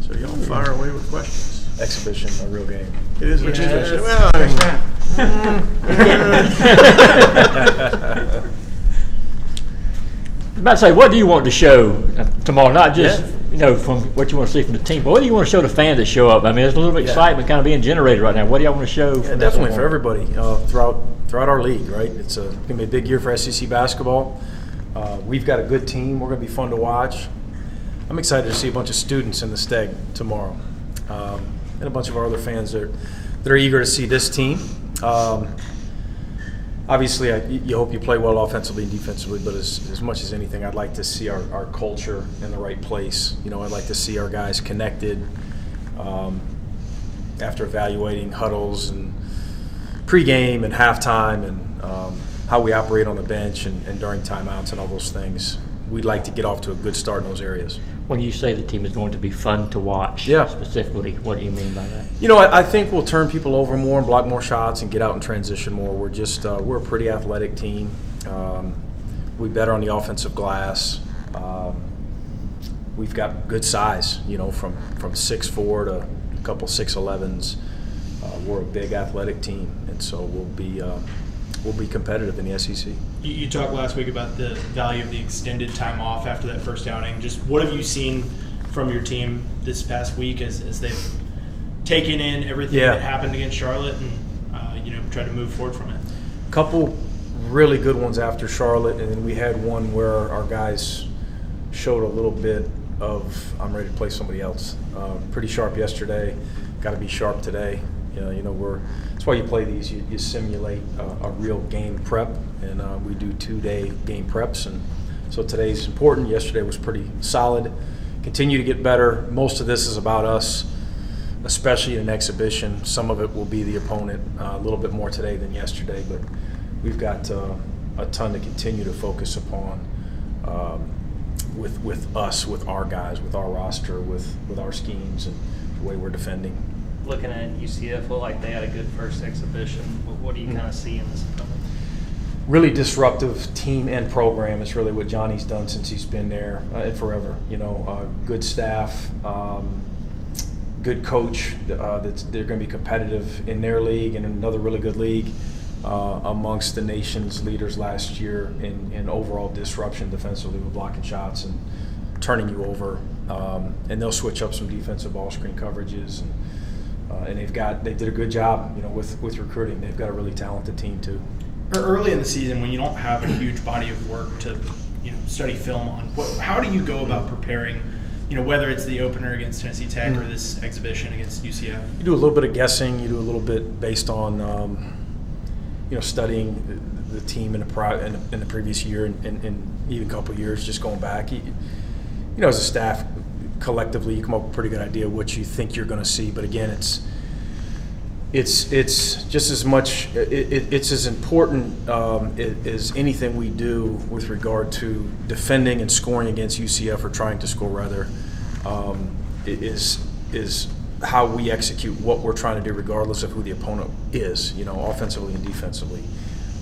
So y'all fire away with questions. Exhibition, a real game. It is what you Yes. said. Well, I'm about to say, what do you want to show tomorrow? Not just from what you want to see from the team, but what do you want to show the fans that show up? I mean, there's a little bit of excitement kind of being generated right now. What do y'all want to show? Yeah, definitely for everybody throughout our league, right? It's going to be a big year for SEC basketball. We've got a good team. We're going to be fun to watch. I'm excited to see a bunch of students in the Steg tomorrow, and a bunch of our other fans that are eager to see this team. Obviously, you hope you play well offensively and defensively, but as much as anything, I'd like to see our culture in the right place. I'd like to see our guys connected after evaluating huddles and pregame and halftime and how we operate on the bench and during timeouts and all those things. We'd like to get off to a good start in those areas. When you say the team is going to be fun to watch, specifically, what do you mean by that? I think we'll turn people over more and block more shots and get out and transition more. We're just we're a pretty athletic team. We better on the offensive glass. We've got good size, from 6'4" to a couple 6'11s. We're a big athletic team, and so we'll be competitive in the SEC. You talked last week about the value of the extended time off after that first outing. Just what have you seen from your team this past week as they've taken in everything that happened against Charlotte and tried to move forward from it? A couple really good ones after Charlotte, and then we had one where our guys showed a little bit of I'm ready to play somebody else. Pretty sharp yesterday, got to be sharp today. That's why you play these. You simulate a real game prep, and we do 2-day game preps. And so today's important. Yesterday was pretty solid. Continue to get better. Most of this is about us, especially in an exhibition. Some of it will be the opponent. A little bit more today than yesterday, but we've got a ton to continue to focus upon with us, with our guys, with our roster, with our schemes and the way we're defending. Looking at UCF, looked like they had a good first exhibition. What do you kind of see in this opponent? Really disruptive team and program. It's really what Johnny's done since he's been there and forever. Good staff, good coach. They're going to be competitive in their league and in another really good league amongst the nation's leaders last year in overall disruption defensively with blocking shots and turning you over. And they'll switch up some defensive ball screen coverages and they did a good job, with recruiting. They've got a really talented team too. Early in the season, when you don't have a huge body of work to, study film on, how do you go about preparing? Whether it's the opener against Tennessee Tech or this exhibition against UCF. You do a little bit of guessing. You do a little bit based on, studying the team in the previous year and even a couple of years, just going back. As a staff, collectively, you come up with a pretty good idea of what you think you're going to see. But again, it's just as much. It's as important as anything we do with regard to defending and scoring against UCF, or trying to score rather. Is how we execute what we're trying to do, regardless of who the opponent is. Offensively and defensively.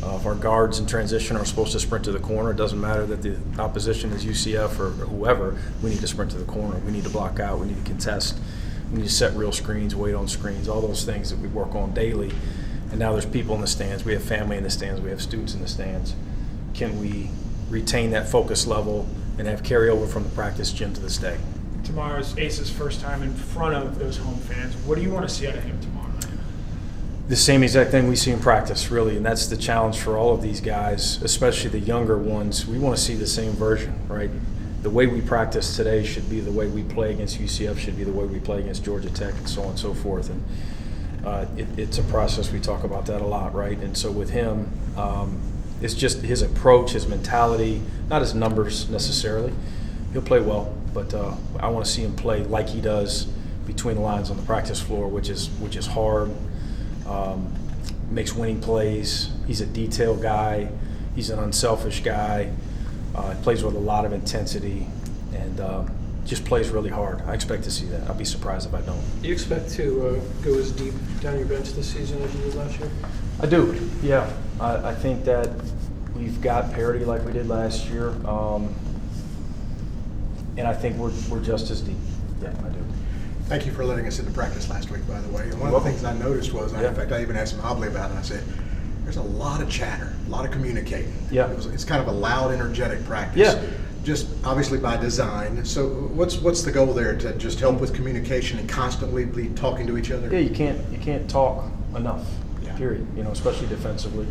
If our guards in transition are supposed to sprint to the corner, it doesn't matter that the opposition is UCF or whoever. We need to sprint to the corner. We need to block out. We need to contest. We need to set real screens, wait on screens, all those things that we work on daily. And now there's people in the stands. We have family in the stands. We have students in the stands. Can we retain that focus level and have carryover from the practice gym to this day? Tomorrow's Ace's first time in front of those home fans. What do you want to see out of him tomorrow night? The same exact thing we see in practice, really, and that's the challenge for all of these guys, especially the younger ones. We want to see the same version, right? The way we practice today should be the way we play against UCF, should be the way we play against Georgia Tech, and so on and so forth. And it's a process. We talk about that a lot, right? And so with him, it's just his approach, his mentality, not his numbers necessarily. He'll play well, but I want to see him play like he does between the lines on the practice floor, which is hard. Makes winning plays. He's a detail guy. He's an unselfish guy. Plays with a lot of intensity and just plays really hard. I expect to see that. I'll be surprised if I don't. Do you expect to go as deep down your bench this season as you did last year? I do, yeah. I think that we've got parity like we did last year. And I think we're just as deep. Yeah, I do. Thank you for letting us into practice last week, by the way. And one of the things I noticed was, Yeah. in fact, I even asked Mobley about it. I said, there's a lot of chatter, a lot of communicating. Yeah. It's kind of a loud, energetic practice. Yeah. Just obviously by design. So what's the goal there, to just help with communication and constantly be talking to each other? Yeah, you can't talk enough. Yeah. Period. Especially defensively.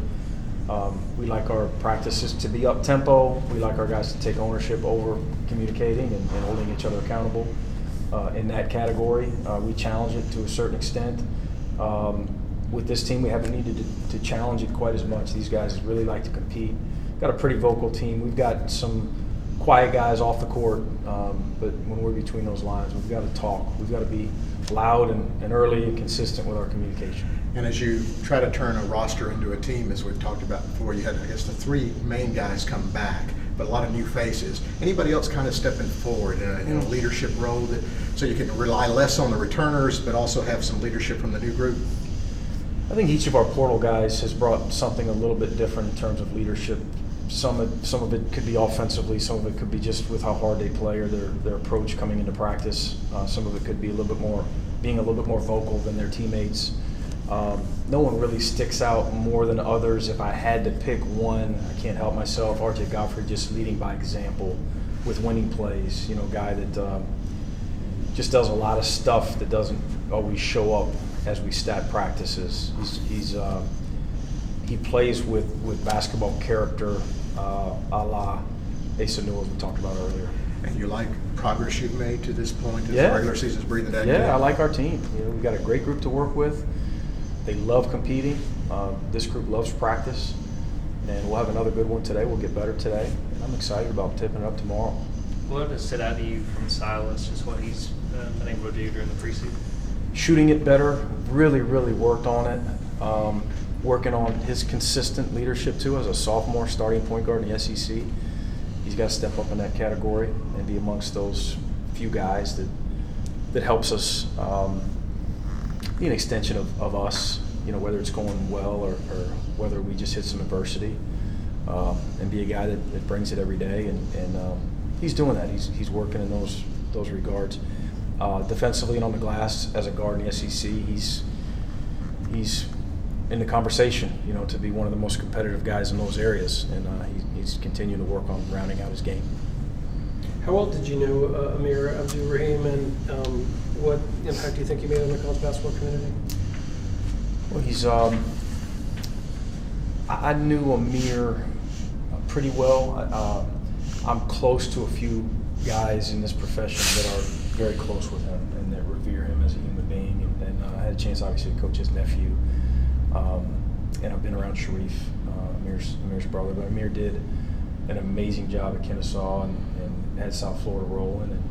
We like our practices to be up tempo. We like our guys to take ownership over communicating and holding each other accountable. In that category, we challenge it to a certain extent. With this team, we haven't needed to challenge it quite as much. These guys really like to compete. Got a pretty vocal team. We've got some quiet guys off the court, but when we're between those lines, we've got to talk. We've got to be loud and early and consistent with our communication. And as you try to turn a roster into a team, as we've talked about before, you had, I guess, the three main guys come back, but a lot of new faces. Anybody else kind of stepping forward in a leadership role, so you can rely less on the returners, but also have some leadership from the new group? I think each of our portal guys has brought something a little bit different in terms of leadership. Some of it could be offensively, some of it could be just with how hard they play or their approach coming into practice. Some of it could be being a little bit more vocal than their teammates. No one really sticks out more than others. If I had to pick one, I can't help myself. RJ Godfrey, just leading by example with winning plays. Guy that just does a lot of stuff that doesn't always show up as we stat practices. He plays with basketball character, a la Asa Newell, as we talked about earlier. And you like progress you've made to this point as Yeah. the regular season's breathing down your Yeah, neck? I like our team. We've got a great group to work with. They love competing. This group loves practice, and we'll have another good one today. We'll get better today. I'm excited about tipping it up tomorrow. What has stood out to you from Silas, just what he's been able to do during the preseason? Shooting it better, really worked on it. Working on his consistent leadership too as a sophomore starting point guard in the SEC. He's got to step up in that category and be amongst those few guys that helps us be an extension of us, whether it's going well or whether we just hit some adversity, and be a guy that brings it every day. And he's doing that. He's working in those regards. Defensively and on the glass as a guard in the SEC, he's in the conversation, to be one of the most competitive guys in those areas, and he's continuing to work on rounding out his game. How well did you know Amir Abdur-Rahim, and what impact do you think he made on the college basketball community? Well, he's I knew Amir pretty well. I'm close to a few guys in this profession that are very close with him and that revere him as a human being, and I had a chance obviously to coach his nephew, and I've been around Sharif, Amir's brother, but Amir did an amazing job at Kennesaw and had South Florida rolling, and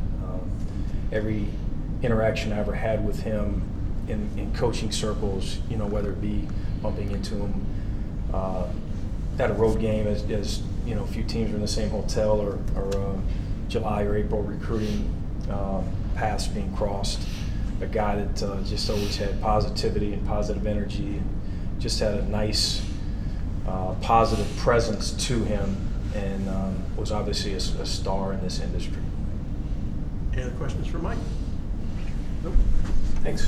every interaction I ever had with him in coaching circles, whether it be bumping into him at a road game as a few teams are in the same hotel, or July or April recruiting paths being crossed, a guy that just always had positivity and positive energy, and just had a nice positive presence to him, and was obviously a star in this industry. Any other questions for Mike? Thanks.